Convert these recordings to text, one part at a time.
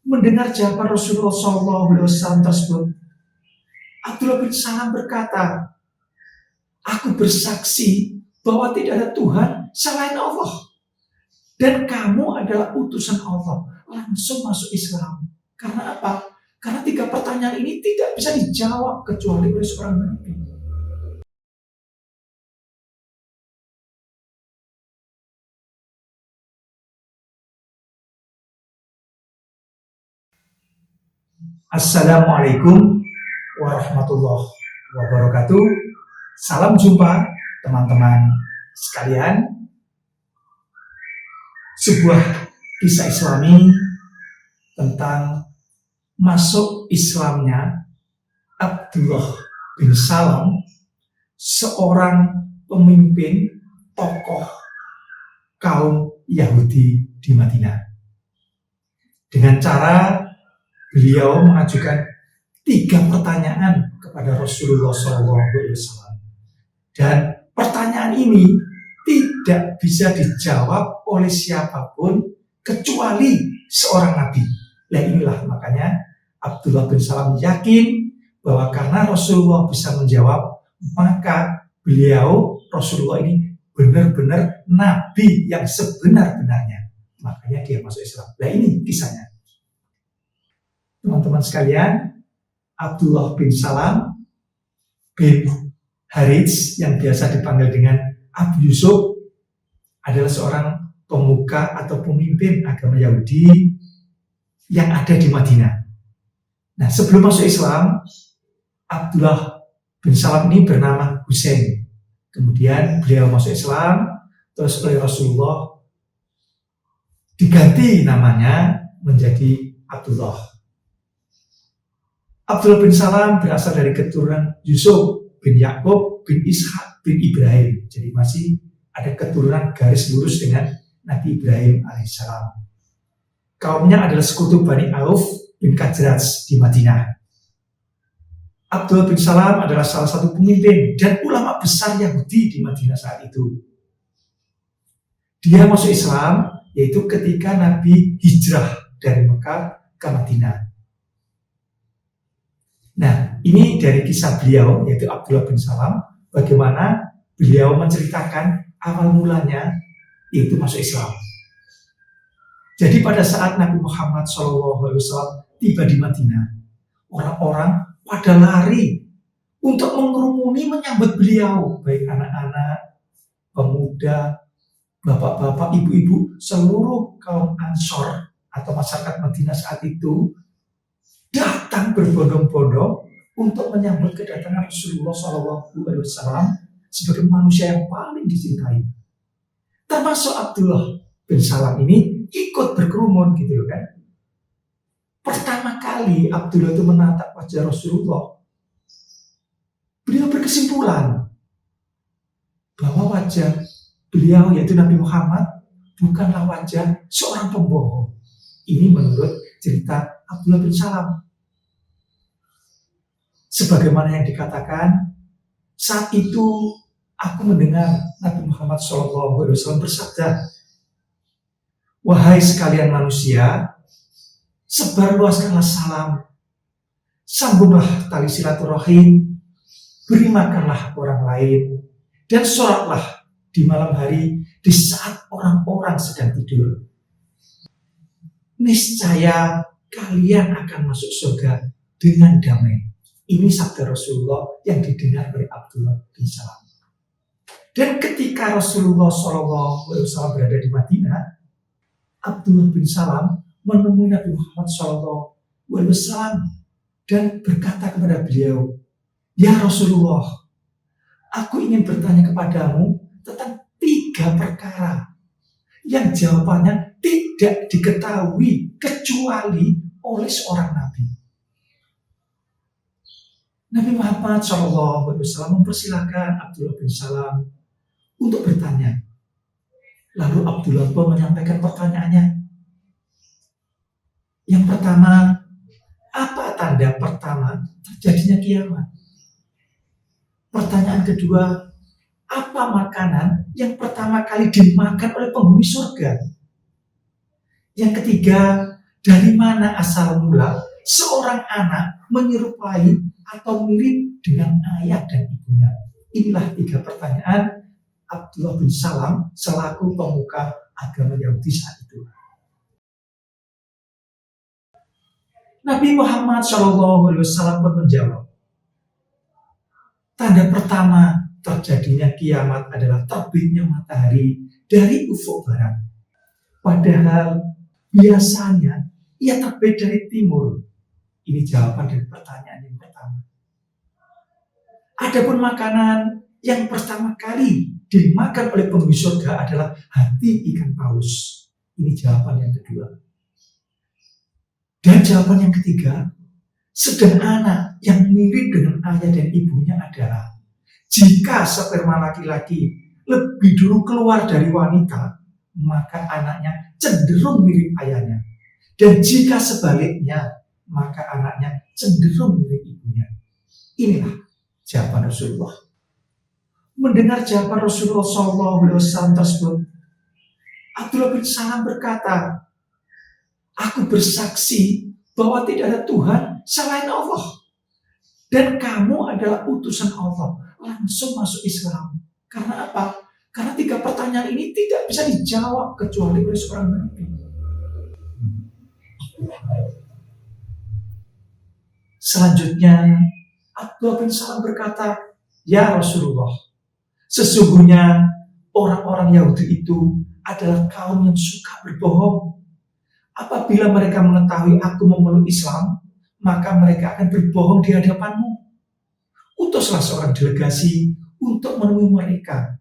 mendengar jawaban Rasulullah SAW tersebut, Abdullah bin Salam berkata, aku bersaksi bahwa tidak ada Tuhan selain Allah. Dan kamu adalah utusan Allah. Langsung masuk Islam. Karena apa? Karena 3 pertanyaan ini tidak bisa dijawab kecuali oleh seorang Nabi. Assalamualaikum warahmatullahi wabarakatuh. Salam jumpa teman-teman sekalian. Sebuah kisah Islami tentang masuk Islamnya Abdullah bin Salam, seorang pemimpin tokoh kaum Yahudi di Madinah. Dengan cara beliau mengajukan 3 pertanyaan kepada Rasulullah SAW. Dan pertanyaan ini tidak bisa dijawab oleh siapapun kecuali seorang Nabi. Nah inilah makanya Abdullah bin Salam yakin bahwa karena Rasulullah bisa menjawab, maka beliau, Rasulullah ini benar-benar Nabi yang sebenar-benarnya. Makanya dia masuk Islam. Nah ini kisahnya. Teman-teman sekalian, Abdullah bin Salam bin Harits yang biasa dipanggil dengan Abu Yusuf adalah seorang pemuka atau pemimpin agama Yahudi yang ada di Madinah. Nah, sebelum masuk Islam, Abdullah bin Salam ini bernama Husain. Kemudian beliau masuk Islam, terus oleh Rasulullah diganti namanya menjadi Abdullah. Abdullah bin Salam berasal dari keturunan Yusuf bin Yakub bin Ishak bin Ibrahim. Jadi masih ada keturunan garis lurus dengan Nabi Ibrahim alaihissalam. Kaumnya adalah sekutu Bani Auf bin Khazraj di Madinah. Abdullah bin Salam adalah salah satu pemimpin dan ulama besar Yahudi di Madinah saat itu. Dia masuk Islam yaitu ketika Nabi hijrah dari Mekah ke Madinah. Nah, ini dari kisah beliau, yaitu Abdullah bin Salam, bagaimana beliau menceritakan awal mulanya, yaitu masuk Islam. Jadi pada saat Nabi Muhammad SAW tiba di Madinah, orang-orang pada lari untuk mengerumuni menyambut beliau, baik anak-anak, pemuda, bapak-bapak, ibu-ibu, seluruh kaum Ansor atau masyarakat Madinah saat itu datang berbondong-bondong untuk menyambut kedatangan Rasulullah SAW sebagai manusia yang paling dicintai. Termasuk Abdullah bin Salam ini ikut berkerumun gitu loh kan. Pertama kali Abdullah itu menatap wajah Rasulullah, beliau berkesimpulan bahwa wajah beliau yaitu Nabi Muhammad bukanlah wajah seorang pembohong. Ini menurut cerita Abdullah bin Salam. Sebagaimana yang dikatakan, saat itu aku mendengar Nabi Muhammad SAW bersabda, wahai sekalian manusia, sebarluaskanlah salam, sambunglah tali silaturahim, beri makanlah orang lain, dan sholatlah di malam hari di saat orang-orang sedang tidur. Niscaya kalian akan masuk surga dengan damai. Ini sabda Rasulullah yang didengar oleh Abdullah bin Salam. Dan ketika Rasulullah SAW berada di Madinah, Abdullah bin Salam menemui Nabi Muhammad SAW dan berkata kepada beliau, ya Rasulullah, aku ingin bertanya kepadamu tentang 3 perkara yang jawabannya tidak diketahui kecuali oleh seorang Nabi. Nabi Muhammad SAW mempersilahkan Abdullah bin Salam untuk bertanya. Lalu Abdullah pun menyampaikan pertanyaannya. Yang pertama, apa tanda pertama terjadinya kiamat? Pertanyaan kedua, apa makanan yang pertama kali dimakan oleh penghuni surga? Yang ketiga, Dari mana asal mula seorang anak menyerupai atau mirip dengan ayah dan ibunya? Inilah 3 pertanyaan Abdullah bin Salam selaku pemuka agama Yahudi saat itu. Nabi Muhammad SAW pun menjawab, tanda pertama terjadinya kiamat adalah terbitnya matahari dari ufuk barat. Padahal biasanya ia terbit dari timur. Ini jawaban dari pertanyaan yang pertama. Adapun makanan yang pertama kali dimakan oleh penghuni surga adalah hati ikan paus. Ini jawaban yang kedua. Dan jawaban yang ketiga, sedang anak yang mirip dengan ayah dan ibunya adalah jika sperma laki-laki lebih dulu keluar dari wanita, maka anaknya cenderung mirip ayahnya. Dan jika sebaliknya, maka anaknya cenderung mirip ibunya. Inilah jawaban Rasulullah. Mendengar jawaban Rasulullah SAW tersebut, Abdullah bin Salam berkata, aku bersaksi bahwa tidak ada Tuhan selain Allah. Dan kamu adalah utusan Allah. Langsung masuk Islam. Karena apa? Karena 3 pertanyaan ini tidak bisa dijawab kecuali oleh seorang Nabi. Selanjutnya, Abdullah bin Salam berkata, ya Rasulullah, sesungguhnya orang-orang Yahudi itu adalah kaum yang suka berbohong. Apabila mereka mengetahui aku memeluk Islam, maka mereka akan berbohong di hadapanmu. Utuslah seorang delegasi untuk menemui mereka.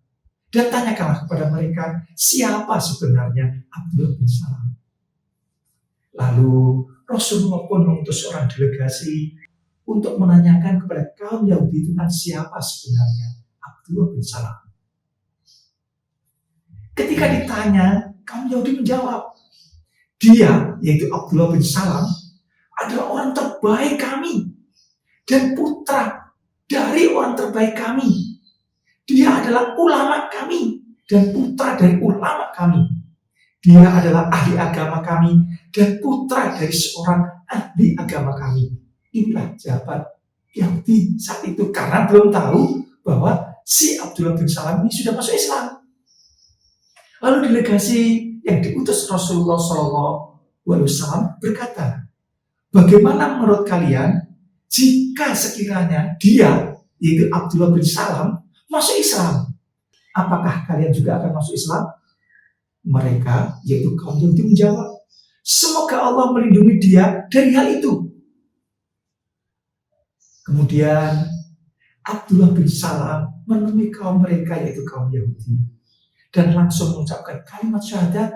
Dan tanyakanlah kepada mereka, siapa sebenarnya Abdullah bin Salam. Lalu Rasulullah pun mengutus seorang delegasi untuk menanyakan kepada kaum Yahudi tentang siapa sebenarnya Abdullah bin Salam. Ketika ditanya, kaum Yahudi menjawab, dia, yaitu Abdullah bin Salam, adalah orang terbaik kami dan putra dari orang terbaik kami. Dia adalah ulama kami dan putra dari ulama kami. Dia adalah ahli agama kami dan putra dari seorang ahli agama kami. Inilah jawaban Yahudi saat itu karena belum tahu bahwa si Abdullah bin Salam ini sudah masuk Islam. Lalu delegasi yang diutus Rasulullah SAW berkata, bagaimana menurut kalian jika sekiranya dia, yaitu Abdullah bin Salam, masuk Islam? Apakah kalian juga akan masuk Islam? Mereka, yaitu kaum Yahudi menjawab, semoga Allah melindungi dia dari hal itu. Kemudian Abdullah bin Salam menemui kaum mereka, yaitu kaum Yahudi, dan langsung mengucapkan kalimat syahadat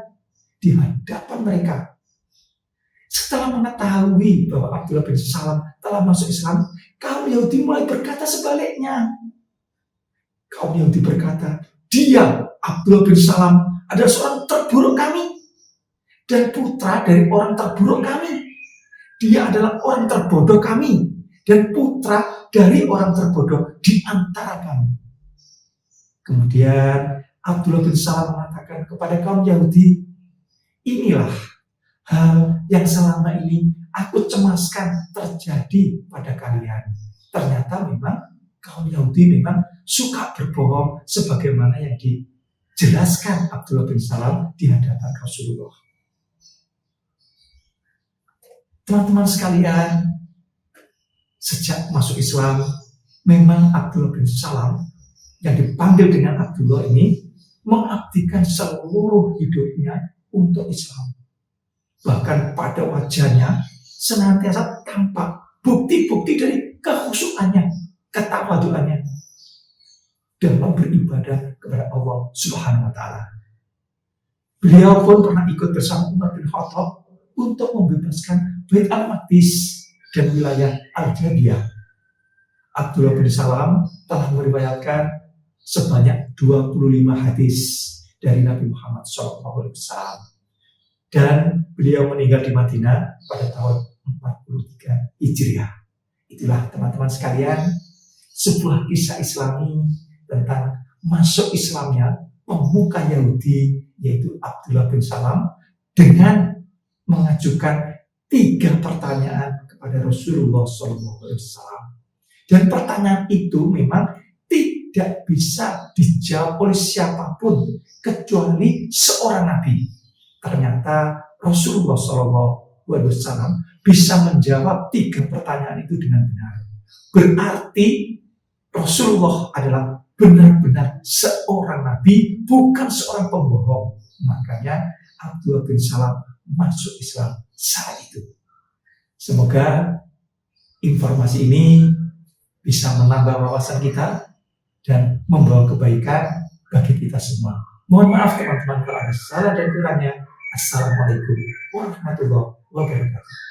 di hadapan mereka. Setelah mengetahui bahwa Abdullah bin Salam telah masuk Islam, kaum Yahudi mulai berkata sebaliknya. Kaum Yahudi berkata, dia, Abdullah bin Salam, adalah seorang terburuk kami dan putra dari orang terburuk kami. Dia adalah orang terbodoh kami dan putra dari orang terbodoh di antara kami. Kemudian Abdullah bin Salam mengatakan kepada kaum Yahudi, inilah hal yang selama ini aku cemaskan terjadi pada kalian. Ternyata memang kaum Yahudi memang suka berbohong sebagaimana yang dijelaskan Abdullah bin Salam di hadapan Rasulullah. Teman-teman sekalian, sejak masuk Islam, memang Abdullah bin Salam yang dipanggil dengan Abdullah ini mengabdikan seluruh hidupnya untuk Islam. Bahkan pada wajahnya senantiasa tampak bukti-bukti dari kekhusyukannya, ketawaduannya dalam beribadah kepada Allah Subhanahu wa Ta'ala. Beliau pun pernah ikut bersama Umar bin Khattab untuk membebaskan Bait al-Maqdis dan wilayah Al-Jabiyah. Abdullah bin Salam telah meriwayatkan sebanyak 25 hadis dari Nabi Muhammad SAW. Dan beliau meninggal di Madinah pada tahun 43 Hijriah. Itulah teman-teman sekalian, sebuah kisah Islami tentang masuk Islamnya pemuka Yahudi yaitu Abdullah bin Salam dengan mengajukan 3 pertanyaan kepada Rasulullah SAW. Dan pertanyaan itu memang tidak bisa dijawab oleh siapapun kecuali seorang nabi. Ternyata Rasulullah SAW bisa menjawab 3 pertanyaan itu dengan benar. Berarti Rasulullah adalah benar-benar seorang nabi, bukan seorang pembohong. Makanya Abdullah bin Salam masuk Islam saat itu. Semoga informasi ini bisa menambah wawasan kita dan membawa kebaikan bagi kita semua. Mohon maaf teman-teman kalau ada salah dan kurangnya. Assalamualaikum warahmatullahi wabarakatuh.